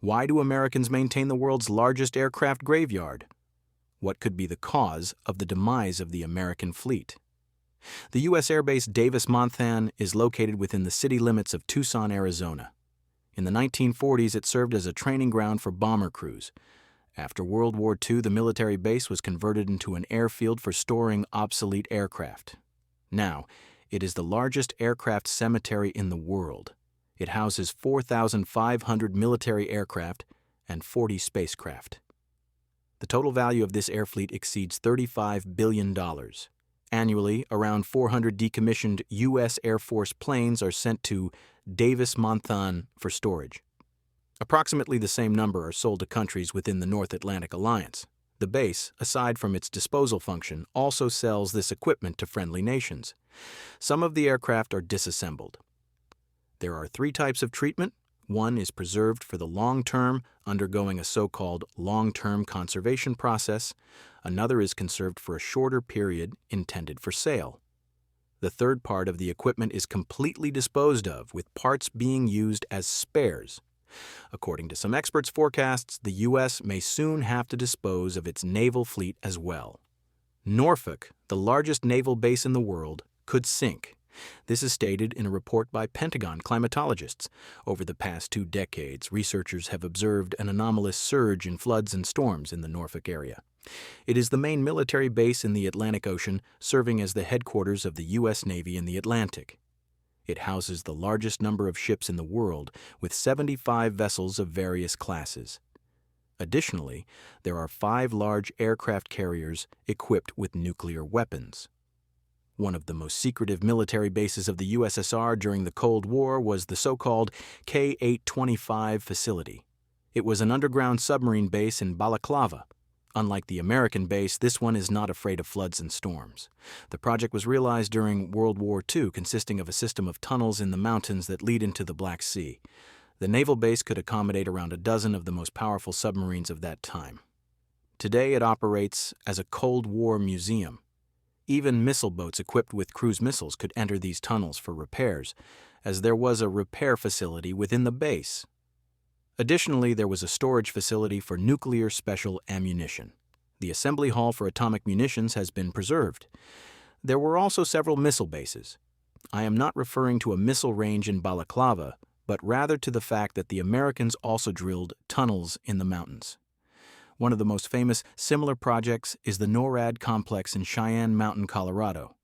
Why do Americans maintain the world's largest aircraft graveyard? What could be the cause of the demise of the American fleet? The U.S. Air Base Davis-Monthan is located within the city limits of Tucson, Arizona. In the 1940s, it served as a training ground for bomber crews. After World War II, the military base was converted into an airfield for storing obsolete aircraft. Now, it is the largest aircraft cemetery in the world. It houses 4,500 military aircraft and 40 spacecraft. The total value of this air fleet exceeds $35 billion. Annually, around 400 decommissioned U.S. Air Force planes are sent to Davis-Monthan for storage. Approximately the same number are sold to countries within the North Atlantic Alliance. The base, aside from its disposal function, also sells this equipment to friendly nations. Some of the aircraft are disassembled. There are 3 types of treatment. One is preserved for the long term, undergoing a so-called long-term conservation process. Another is conserved for a shorter period, intended for sale. The third part of the equipment is completely disposed of, with parts being used as spares. According to some experts' forecasts, the U.S. may soon have to dispose of its naval fleet as well. Norfolk, the largest naval base in the world, could sink. This is stated in a report by Pentagon climatologists. Over the past 2 decades, researchers have observed an anomalous surge in floods and storms in the Norfolk area. It is the main military base in the Atlantic Ocean, serving as the headquarters of the U.S. Navy in the Atlantic. It houses the largest number of ships in the world, with 75 vessels of various classes. Additionally, there are 5 large aircraft carriers equipped with nuclear weapons. One of the most secretive military bases of the USSR during the Cold War was the so-called K-825 facility. It was an underground submarine base in Balaklava. Unlike the American base, this one is not afraid of floods and storms. The project was realized during World War II, consisting of a system of tunnels in the mountains that lead into the Black Sea. The naval base could accommodate around a dozen of the most powerful submarines of that time. Today it operates as a Cold War museum. Even missile boats equipped with cruise missiles could enter these tunnels for repairs, as there was a repair facility within the base. Additionally, there was a storage facility for nuclear special ammunition. The assembly hall for atomic munitions has been preserved. There were also several missile bases. I am not referring to a missile range in Balaklava, but rather to the fact that the Americans also drilled tunnels in the mountains. One of the most famous similar projects is the NORAD complex in Cheyenne Mountain, Colorado.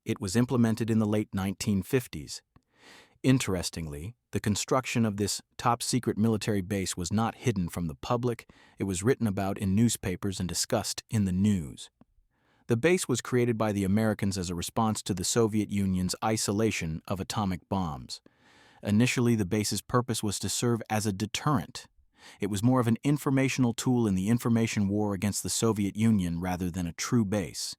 It was implemented in the late 1950s. Interestingly, the construction of this top-secret military base was not hidden from the public. It was written about in newspapers and discussed in the news. The base was created by the Americans as a response to the Soviet Union's isolation of atomic bombs. Initially, the base's purpose was to serve as a deterrent. It was more of an informational tool in the information war against the Soviet Union rather than a true base.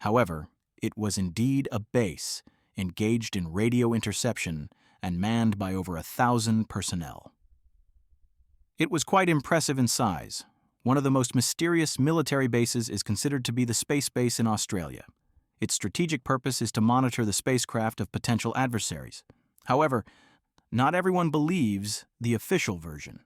However, it was indeed a base, engaged in radio interception and manned by over 1,000 personnel. It was quite impressive in size. One of the most mysterious military bases is considered to be the Space Base in Australia. Its strategic purpose is to monitor the spacecraft of potential adversaries. However, not everyone believes the official version.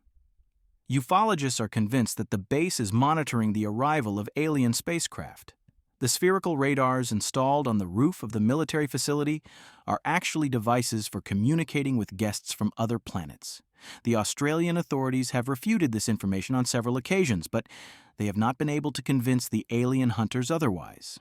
Ufologists are convinced that the base is monitoring the arrival of alien spacecraft. The spherical radars installed on the roof of the military facility are actually devices for communicating with guests from other planets. The Australian authorities have refuted this information on several occasions, but they have not been able to convince the alien hunters otherwise.